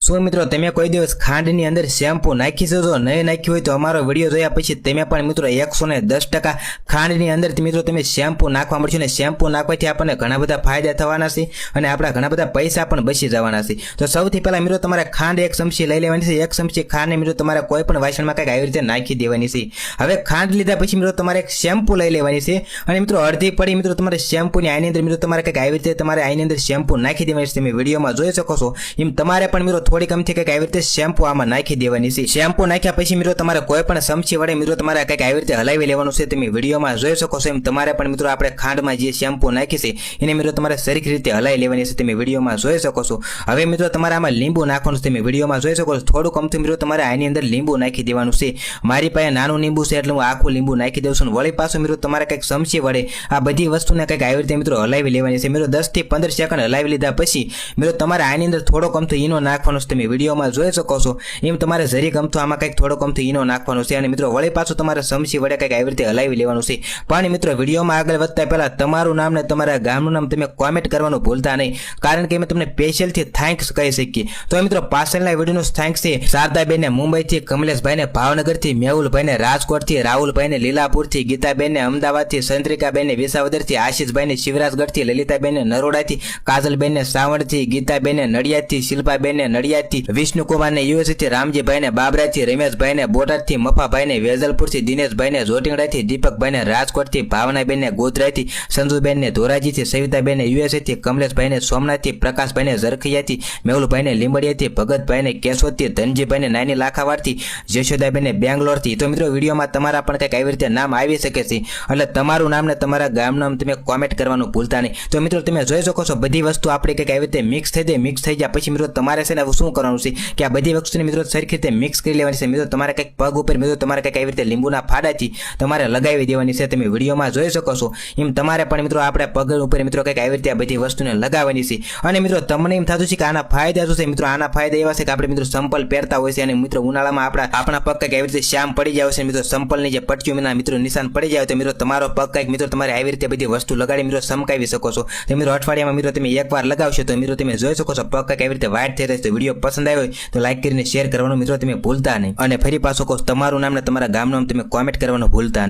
શું મિત્રો તમે કોઈ દિવસ ખાંડની અંદર શેમ્પુ નાખી છો? જો નહીં નાખ્યું હોય તો અમારો વિડીયો જોયા પછી તમે પણ મિત્રો 110% ખાંડની અંદર મિત્રો તમે શેમ્પુ નાખવા મળશે અને શેમ્પુ નાખવાથી આપણને ઘણા બધા ફાયદા થવાના છે અને આપણા ઘણા બધા પૈસા પણ બચી જવાના છે। તો સૌથી પહેલા મિત્રો તમારે ખાંડ એક ચમચી લઈ લેવાની છે। એક ચમચી ખાંડને મિત્રો તમારે કોઈ પણ વાસણમાં કંઈક આવી રીતે નાખી દેવાની છે। હવે ખાંડ લીધા પછી મિત્રો તમારે એક શેમ્પુ લઈ લેવાની છે અને મિત્રો અડધી પડી મિત્રો તમારે શેમ્પુની આની અંદર મિત્રો તમારે કંઈક આવી રીતે તમારે આની અંદર શેમ્પુ નાખી દેવાની છે। તમે વિડીયોમાં જોઈ શકો છો એમ તમારે પણ મિત્રો થોડી કમથી કંઈક આવી રીતે શેમ્પુ આમાં નાખી દેવાની છે। શેમ્પુ નાખ્યા પછી મિત્રો તમારે કોઈ પણ ચમચી વડે મિત્રો તમારે કંઈક આવી રીતે હલાવી લેવાનું છે। તમે વિડીયોમાં જોઈ શકો છો એમ તમારે પણ મિત્રો આપણે ખાંડમાં જે શેમ્પુ નાખી છે એને મિત્રો તમારે સરખી રીતે હલાવી લેવાની છે। તમે વિડીયોમાં જોઈ શકો છો। હવે મિત્રો તમારે આમાં લીંબુ નાખવાનું છે। તમે વિડીયોમાં જોઈ શકો છો થોડું કમથી મિત્રો તમારે આની અંદર લીંબુ નાખી દેવાનું છે। મારી પાસે નાનું લીંબુ છે એટલે હું આખું લીંબુ નાખી દઉં છું। વળી પાછું મિત્રો તમારે કંઈક ચમચી વડે આ બધી વસ્તુને કંઈક આવી રીતે મિત્રો હલાવી લેવાની છે। મિત્રો 10 થી 15 સેકન્ડ હલાવી લીધા પછી મિત્રો તમારે આની અંદર થોડો કમતો ઈનો નાખવાનો છે। તમે વિડીયોમાં જોઈ શકો છો એમ તમારે જરી ગમતો આમાં કંઈક થોડો કમતો ઈનો નાખવાનો છે અને મિત્રો વળી પાછું તમારે ચમચી વડે કંઈક આવી રીતે હલાવી લેવાનું છે। પણ મિત્રો વિડીયોમાં આગળ વધતા પહેલા તમારું નામ ને તમારા ગામનું નામ તમે કોમેન્ટ કરવાનું ભૂલતા નહીં, કારણ કે અમે તમને સ્પેશિયલથી થેન્ક્સ કહી શકીએ। તો મિત્રો પાછળના વિડીયોનો થેન્ક્સ છે શારદાબેનને મુંબઈથી, કમલેશભાઈને ભાવનગરથી, મેહુલભાઈને રાજકોટથી, રાહુલભાઈને લીલાપુરથી, ગીતાબેનને અમદાવાદથી, ચંદ્રિકાબેનને વિસાવદરથી, આશીષભાઈને શિવરાજગઢથી, લલિતાબેનને નરોડાથી, કાજલબેનને સાવણથી, ગીતાબેનને નડિયાદથી, શિલ્પાબેનને નડિયાદથી, વિષ્ણુકુમારને યુએસથી, રામજીભાઈને બાબરાથી, રમેશભાઈને બોટાદથી, મફાભાઈને વેજલપુરથી, દિનેશભાઈને જોટિંગડાથી, દીપકભાઈને રાજકોટથી, ભાવનાબેનને ગોધરાથી, સંજુબેનને ધોરાજીથી, સવિતાબેનને યુએસથી, કમલેશભાઈને સોમનાથથી, પ્રકાશભાઈને ઝરખિયાથી, મેહુલભાઈને લીંબડિયાથી, ભગતભાઈને કેશોદથી, ધનજીભાઈને નાની લાખાવાડથી, જશોદાબેનને બેંગ્લોરથી। તો મિત્રો વિડીયોમાં તમારા પણ કંઈક આવી રીતે નામ આવી શકે છે એટલે તમારું નામ ને તમારા ગામનું નામ તમે કોમેન્ટ કરવાનું ભૂલતા નહીં। તો મિત્રો તમે જોઈ શકો છો બધી વસ્તુ આપણે કંઈક આવી રીતે મિક્સ થઈ જાય। મિક્સ થઈ ગયા પછી મિત્રો તમારે છે ને શું કરવાનું છે કે આ બધી વસ્તુને મિત્રો સરખી રીતે મિક્સ કરી લેવાની છે। મિત્રો તમારે કંઈક પગ ઉપર મિત્રો તમારે કંઈક આવી રીતે લીંબુના ફાડાથી તમારે લગાવી દેવાની છે। તમે વિડીયોમાં જોઈ શકો છો એમ તમારે પણ મિત્રો આપણે પગ ઉપર મિત્રો કંઈક આવી રીતે આ બધી વસ્તુને લગાવવાની છે। અને મિત્રો તમને એમ થતું છે કે આના ફાયદા શું છે? મિત્રો આના ફાયદા એવા છે કે આપણે મિત્રો સંપલ પહેરતા હોય છે અને મિત્રો ઉનાળામાં આપણા પગ કંઈક આવી રીતે શ્યામ પડી જાય છે। મિત્રો સંપલની જે પટ્ટીઓના મિત્રો નિશાન પડી જાય તો મિત્રો તમારો પગ કંઈક મિત્રો તમારે આવી રીતે બધી વસ્તુ લગાડી મિત્રો સમકાવી શકો છો। તો મિત્રો અઠવાડિયામાં મિત્રો તમે એકવાર લગાવશો તો મિત્રો તમે જોઈ શકો છો પગ કંઈક આવી રીતે વાઇટ થઈ રહેશે। તો વિડીયો પસંદ આવ્યો હોય તો લાઈક કરીને શેર કરવાનું મિત્રો તમે ભૂલતા નહીં અને ફરી પાછો કહો તમારું નામ ને તમારા ગામનું નામ તમે કોમેન્ટ કરવાનું ભૂલતા નહીં।